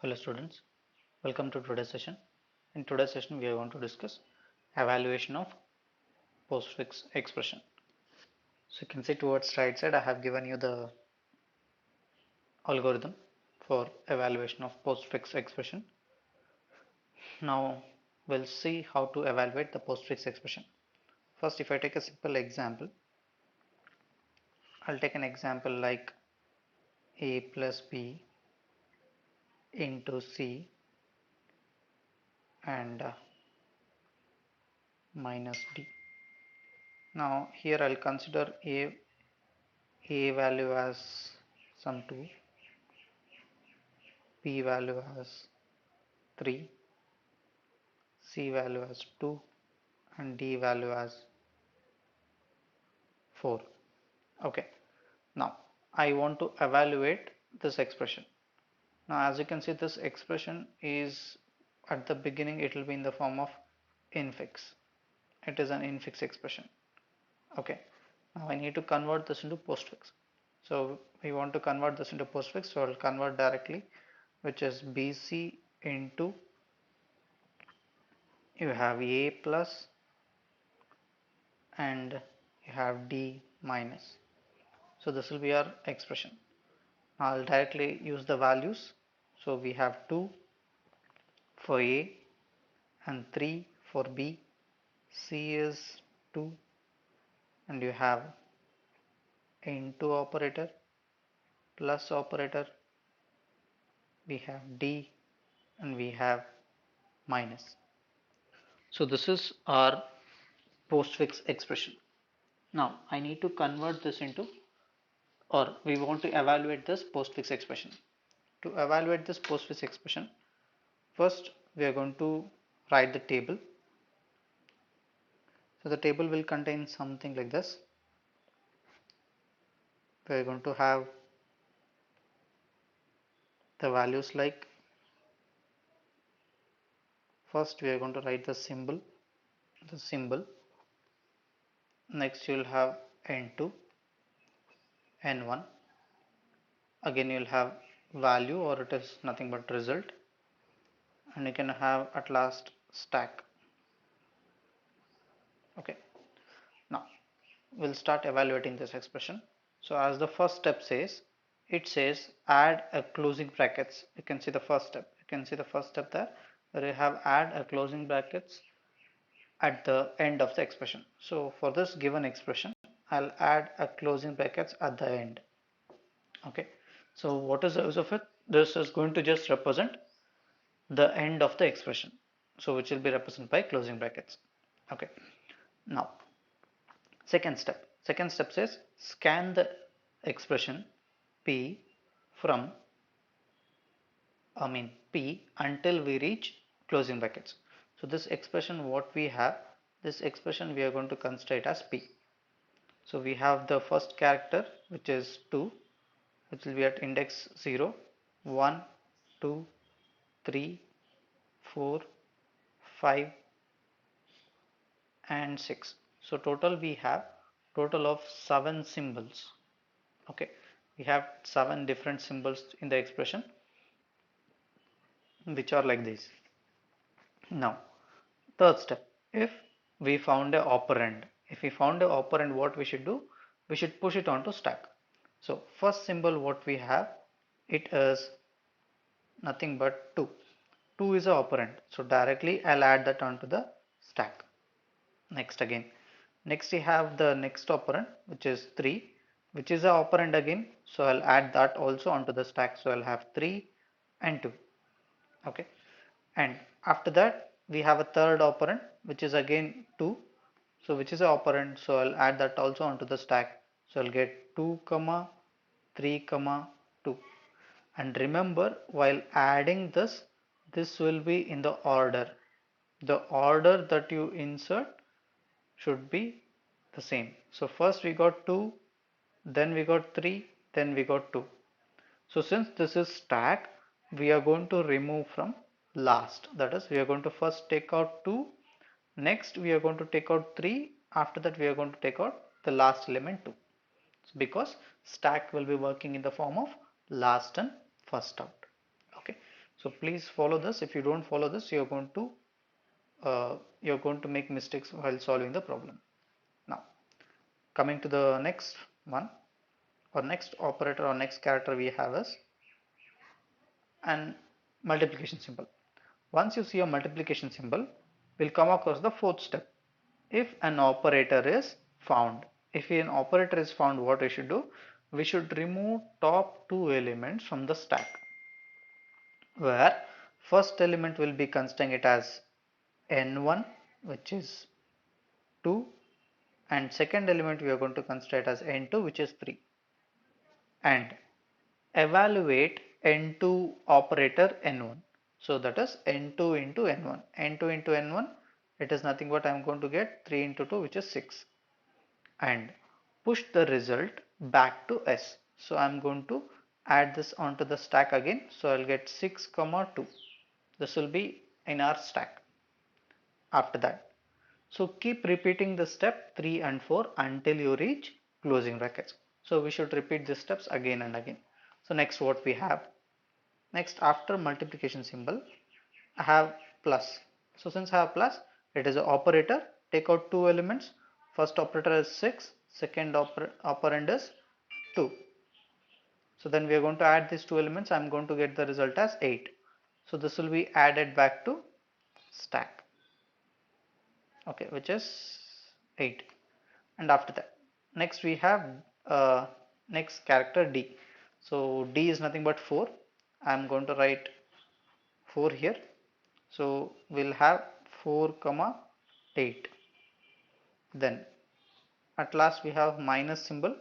Hello students, welcome to today's session. In today's session we are going to discuss evaluation of postfix expression. So you can see towards right side I have given you the algorithm for evaluation of postfix expression. Now we'll see how to evaluate the postfix expression. First, if I take a simple example, I'll take an example like a plus b into c and minus d. Now here I'll consider a value as some 2, p value as 3, c value as 2 and d value as 4. Okay, now I want to evaluate this expression. Now as you can see, this expression is at the beginning it will be in the form of infix. It is an infix expression. Okay, now I need to convert this into postfix. So we want to convert this into postfix, so I'll convert directly, which is bc into, you have a plus and you have d minus. So this will be our expression. Now I'll directly use the values. So we have 2 for A and 3 for B. C is 2 and you have into operator plus operator. We have D and we have minus. So this is our postfix expression. Now I need to convert this into, or we want to evaluate this postfix expression. To evaluate this postfix expression, first we are going to write the table. So the table will contain something like this. We are going to have the values like, first we are going to write the symbol. Next you will have n2, n1. Again you will have value, or it is nothing but result, and you can have at last stack. Okay, now we'll start evaluating this expression. So as the first step says, it says add a closing brackets. You can see the first step. You can see the first step there, where you have add a closing brackets at the end of the expression. So for this given expression, I'll add a closing brackets at the end. Okay. So what is the use of it? This is going to just represent the end of the expression. So which will be represented by closing brackets. Okay. Now, second step. Second step says scan the expression P from, P until we reach closing brackets. So this expression what we have, this expression we are going to consider it as P. So we have the first character which is 2, which will be at index 0, 1, 2, 3, 4, 5 and 6. So total we have total of 7 symbols. Okay, we have 7 different symbols in the expression which are like this. Now third step, if we found a operand, what we should do, we should push it onto stack. So first symbol what we have, it is nothing but 2. 2 is a operand, so directly I'll add that onto the stack. Next again, next we have the next operand which is 3, which is a operand again, so I'll add that also onto the stack. So I'll have 3 and 2. Okay, and after that we have a third operand which is again 2, so which is a operand, so I'll add that also onto the stack. So I'll get 2 comma 3 comma 2. And remember, while adding this will be in the order. The order that you insert should be the same. So first we got 2, then we got 3, then we got 2. So since this is stack, we are going to remove from last. That is, we are going to first take out 2, next we are going to take out 3, after that we are going to take out the last element 2. Because stack will be working in the form of last and first out. Okay, So please follow this. If you don't follow this, you're going to make mistakes while solving the problem. Now, coming to the next one, or next operator or next character we have is an multiplication symbol. Once you see a multiplication symbol, we'll come across the fourth step. If an operator is found, if an operator is found, what we should do? We should remove top two elements from the stack, where first element will be considering it as n1, which is 2, and second element we are going to consider it as n2, which is 3, and evaluate n2 operator n1. So that is n2 into n1. n2 into n1, it is nothing but I am going to get 3 into 2, which is 6, and push the result back to S. So I'm going to add this onto the stack again. So I'll get 6 comma 2. This will be in our stack after that. So keep repeating the step 3 and 4 until you reach closing brackets. So we should repeat these steps again and again. So next what we have? Next, after multiplication symbol, I have plus. So since I have plus, it is an operator. Take out two elements. First operator is 6, second operand is 2. So then we are going to add these two elements. I am going to get the result as 8. So this will be added back to stack. Okay, which is 8. And after that, next we have uh, next character D. So D is nothing but 4. I am going to write 4 here. So we'll have 4 comma 8. Then at last we have minus symbol.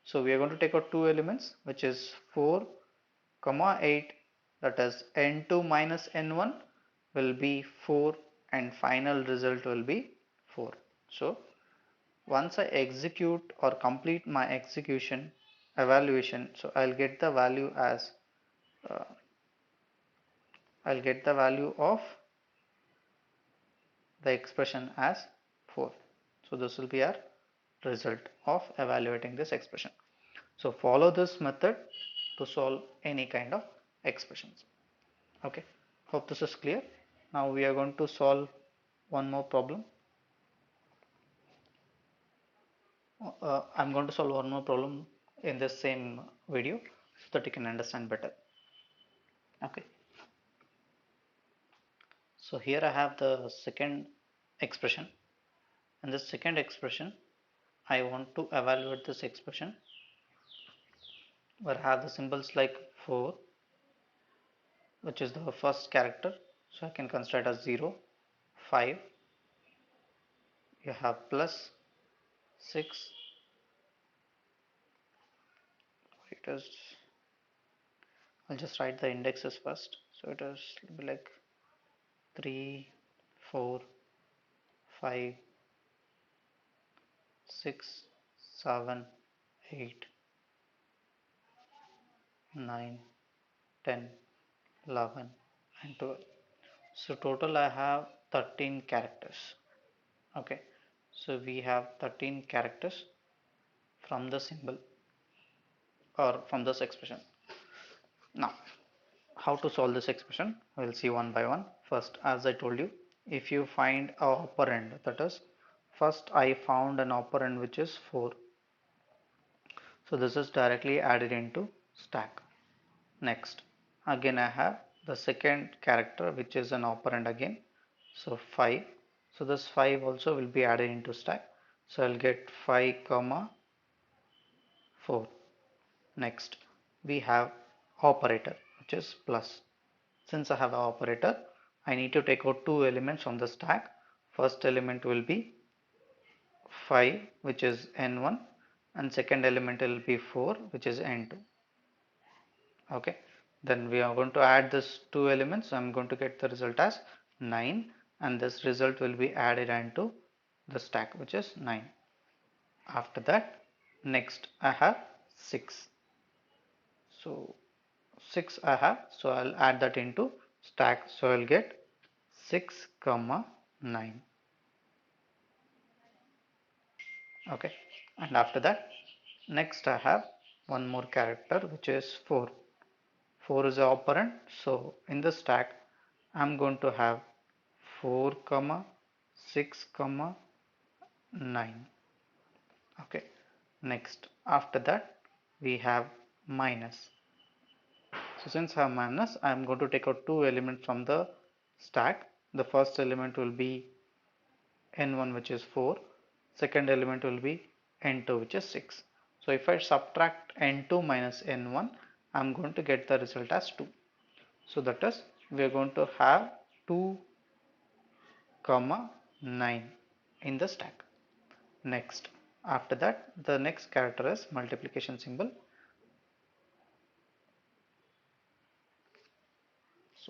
So we are going to take out two elements, which is 4 comma 8, that is n2 minus n1 will be 4, and final result will be 4. So once I execute or complete my execution evaluation, so uh, I'll get the value of the expression as 4. So this will be our result of evaluating this expression. So follow this method to solve any kind of expressions. Okay, hope this is clear. Now we are going to solve one more problem. I'm going to solve one more problem in this same video so that you can understand better. Okay, so here I have the second expression. In this second expression, I want to evaluate this expression where I have the symbols like 4, which is the first character, so I can consider it as 0, 5, you have plus 6, it is, I'll just write the indexes first, so it is like 3, 4, 5, 6, 7, 8, 9, 10, 11 and 12. So total I have 13 characters. Okay, so we have 13 characters from the symbol or from this expression. Now, how to solve this expression? We'll see one by one. First, as I told you, if you find a operand, that is, first I found an operand which is 4. So this is directly added into stack. Next, again I have the second character which is an operand again. So 5. So this 5 also will be added into stack. So I'll get 5 comma 4. Next, we have operator which is plus. Since I have an operator, I need to take out two elements from the stack. First element will be 5, which is n1, and second element will be 4, which is n2. Okay, then we are going to add this two elements. So I'm going to get the result as 9, and this result will be added into the stack, which is 9. After that, next I have 6. So 6 I have, so I'll add that into stack. So I'll get 6 comma 9. Okay, and after that, next I have one more character which is 4. 4 is a operand, so in the stack I'm going to have 4 comma 6 comma 9. Okay, next after that we have minus. So since I have minus, I am going to take out two elements from the stack. The first element will be n1, which is 4. Second element will be n2, which is 6. So if I subtract n2 minus n1, I am going to get the result as 2. So that is, we are going to have 2 comma 9 in the stack. Next, after that, the next character is multiplication symbol.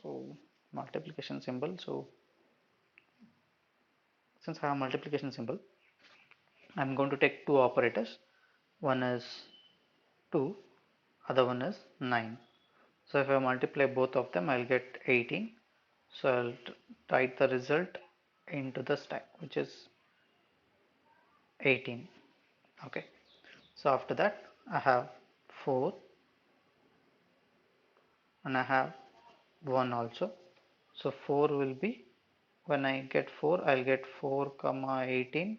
So multiplication symbol. So since I have multiplication symbol, I'm going to take two operators. One is 2, other one is 9. So if I multiply both of them, I'll get 18. So I'll write the result into the stack, which is 18. Okay. So after that, I have 4 and I have 1 also. So 4 will be, when I get 4, I'll get 4 comma 18.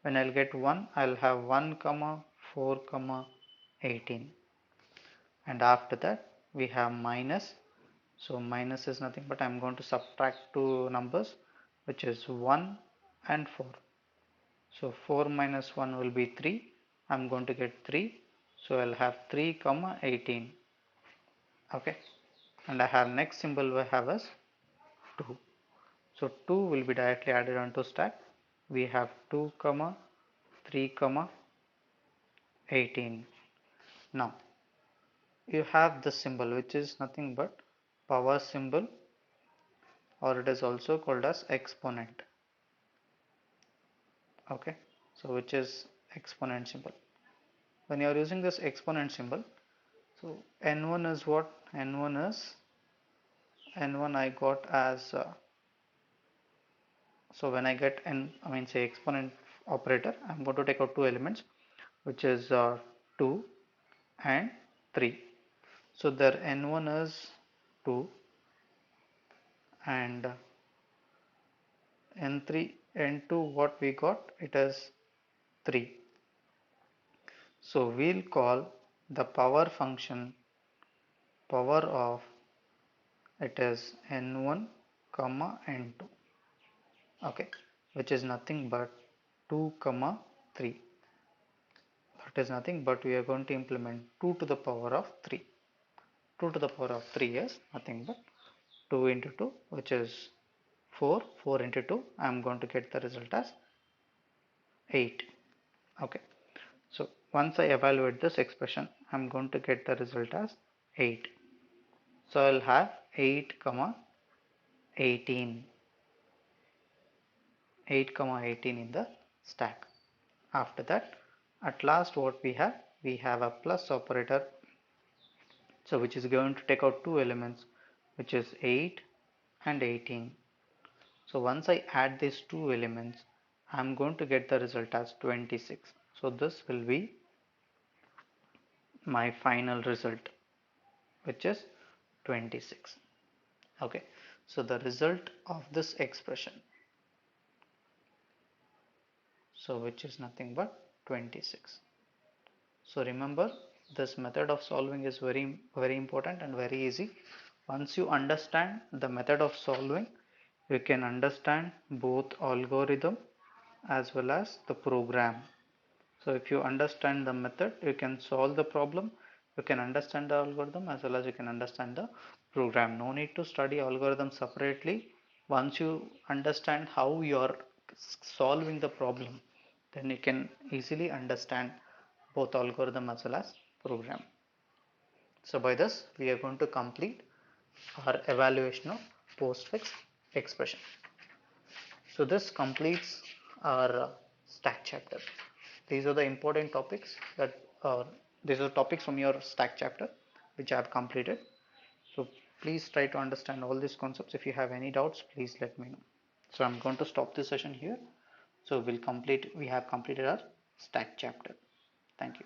When I'll get 1, I'll have 1 comma 4 comma 18. And after that we have minus. So minus is nothing but I'm going to subtract two numbers, which is 1 and 4. So 4 minus 1 will be 3. I'm going to get 3. So I'll have 3 comma 18. Okay, and I have next symbol we have as 2. So 2 will be directly added onto stack. We have 2 comma 3 comma 18. Now you have this symbol, which is nothing but power symbol, or it is also called as exponent. Okay, so which is exponent symbol. When you are using this exponent symbol, so n1 is what? N1 I got as so when I get say exponent operator, I'm going to take out two elements, which is 2 and 3. So their n1 is 2 and n3 n2 what we got, it is 3. So we'll call the power function power of, it is n1 comma n2. Okay, which is nothing but 2 comma 3. That is nothing but we are going to implement 2 to the power of 3. 2 to the power of 3 is nothing but 2 into 2, which is 4. 4 into 2, I am going to get the result as 8. Okay, so once I evaluate this expression, I am going to get the result as 8. So I'll have 8 comma 18. 8 comma 18 in the stack. After that, at last what we have a plus operator, so which is going to take out two elements, which is 8 and 18. So once I add these two elements, I'm going to get the result as 26. So this will be my final result, which is 26. Okay, so the result of this expression, so which is nothing but 26. So remember, this method of solving is very important and very easy. Once you understand the method of solving, you can understand both algorithm as well as the program. So if you understand the method, you can solve the problem. You can understand the algorithm as well as you can understand the program. No need to study algorithm separately. Once you understand how you are solving the problem, then you can easily understand both algorithm as well as program. So by this, we are going to complete our evaluation of postfix expression. So this completes our stack chapter. These are the important topics that these are topics from your stack chapter which I have completed. So please try to understand all these concepts. If you have any doubts, please let me know. So I'm going to stop this session here. So we have completed our stack chapter. Thank you.